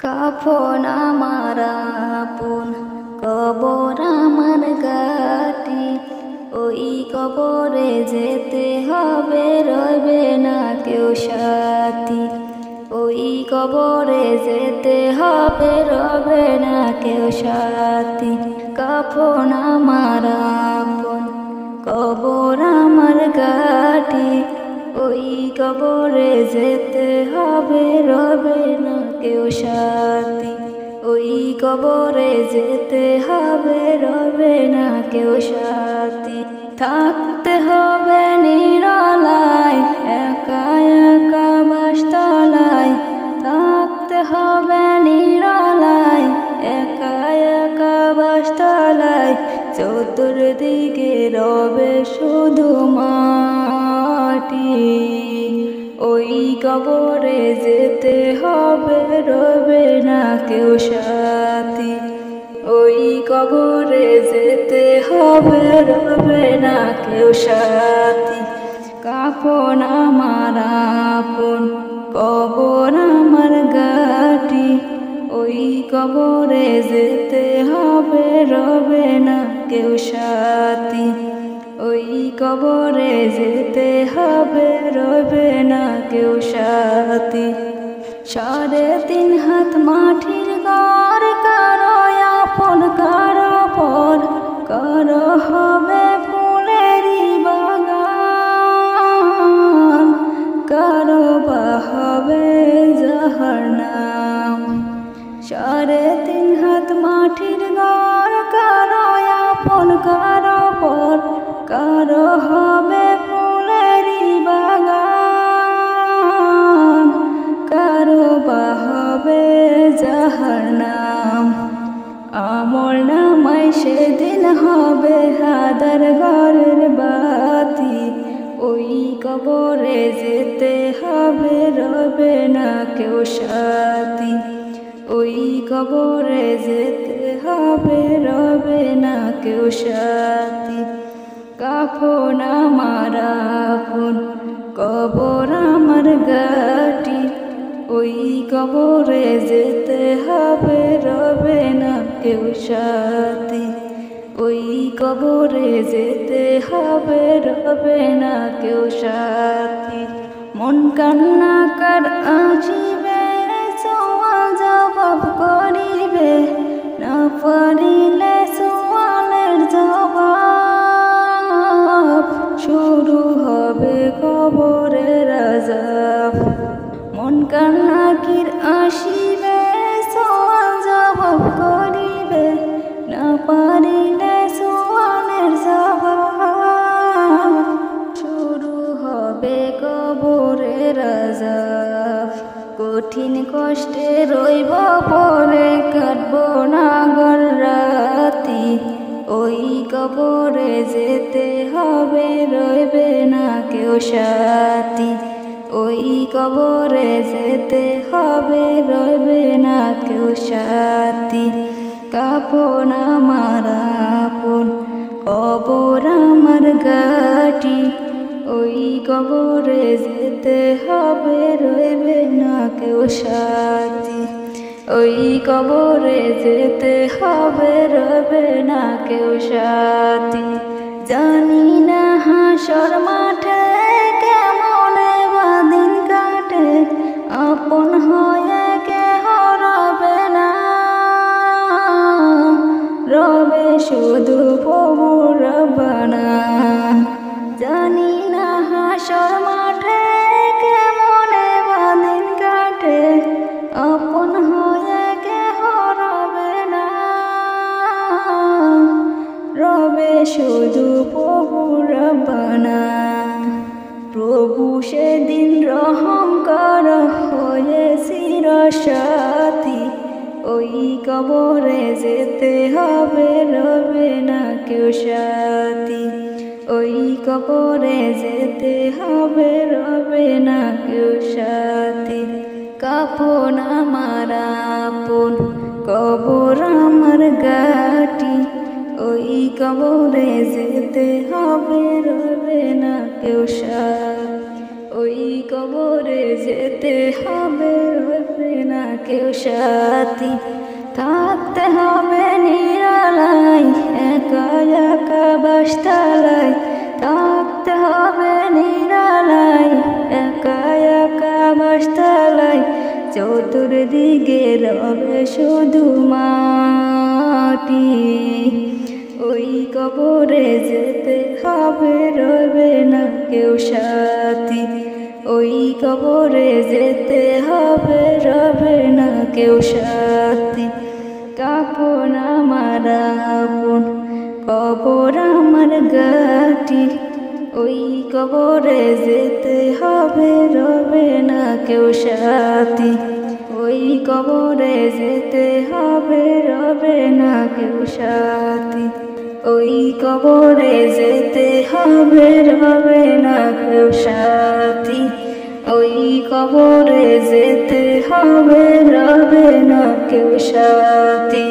কাফন আমার আপন, কবর আমার গাটি। ওই কবরে যেতে হবে, রবে না কেউ সাথী। ওই কবরে যেতে হবে, রবে না কেউ সাথী। কাফন আমার আপন, কবর আমার গাটি। ওই কবরে যেতে হবে, রবে না কেউ সাথী। ওই কবরে যেতে হবে, রবে না কেউ সাথী। থাকতে হবে নিরালায়, একা একা বাসতলায়। থাকতে হবে নিরালায়, একা একা বাসতলায়। চতুর্দিকে রবে শুধু মাটি। ওই কবরে যেতে হবে, রবে না কেউ সাথী। ওই কবরে যেতে হবে, রবে না কেউ সাথী। কাফন আমার আপন, কবর আমার গাটি। ওই কবরে যেতে হবে, রবে না কেউ সাথী। ওই কবরে যেতে হবে, রবে না কেউ সাথী। 3.5 হাত মাটির ঘর, কারো আপন কারো পর। কারো হবে ফুলেরই বাগান, কারো বা হবে জাহান্নাম। 3.5 হাত মাটির ঘর, কারো আপন কারো পর। কারো হবে ফুলেরই বাগান, কারো বা হবে জাহান্নাম। আমল নামায় সেদিন হবে হাদার ঘরের বাতি। ওই কবরে যেতে হবে, রবে না কেউ সাথী। ওই কবরে যেতে হবে, রবে না কেউ সাথী। কাফন আমার আপন, কবর আমার গাটি। ওই কবরে যেতে হবে, রবে না কেউ সাথী। ওই কবরে যেতে হবে, রবে না কেউ সাথী। মন কান্নাকার আসিবে, সওয়াল জবাব করিবে। না পারিলে সওয়ালের জবাব, শুরু হবে কবরের আযাব। মন কান্নাকির আসিবে, সওয়াল জবাব করিবে। না পারিলে সওয়ালের জবাব, শুরু হবে কবরের আযাব। কঠিন কষ্টে রইব পরে, কাটব না গর রাতি। ওই কবরে যেতে হবে, রইবে না কেউ সাথী। ওই কবরে যেতে হবে, রইবে না কেউ সাথী। কাফন আমার আপন, কবর আমার গাটি। ওই কবরে যেতে হবে, রইবে না কেউ সাথী। ওই কবরে যেতে হবে, রবে না কেউ সাথী। জানি না হাসর মাঠে কেমনে বা দিন কাটে, আপন হয়ে কেহ রবে না। রবে শুধু প্রভু রব্বানা। জানি না হাসর মাঠে কেমনে বা দিন কাটে, আপন হয়ে কেহ রবে না। রবে শুধু প্রভু রব্বানা। প্রভু সেদিন রহম কর হয়ে চিরসাথী। ওই কবরে যেতে হবে, রবে না কেউ সাথী। ওই কবরে যেতে হবে, রবে না কেউ সাথী। কাফন আমার আপন, কবর আমার গাটি। ওই কবরে যেতে হবে, রবে না কেউ সাথী। ওই কবরে যেতে হবে, রবে না কেউ সাথী। থাকতে হবে নিরালায় একা একা বাসতলায়, থাকতে হবে নিরালায় একা একা বাসতলায়। চতুর্দিকে রবে শুধু মাটি, ওই কবরে যেতে হবে রবে না কেউ সাথী। ওই কবরে যেতে হবে রবে না কেউ সাথী। কাপন আমার আপন কবর আমার গাটি, ওই কবরে যেতে হবে রবে না কেউ সাথী। ওই কবরে যেতে হবে রবে না কেউ সাথী। ওই কবরে যেতে হবে রবে না কেউ সাথী। ওই কবরে যেতে হবে রবে না কেউ সাথী।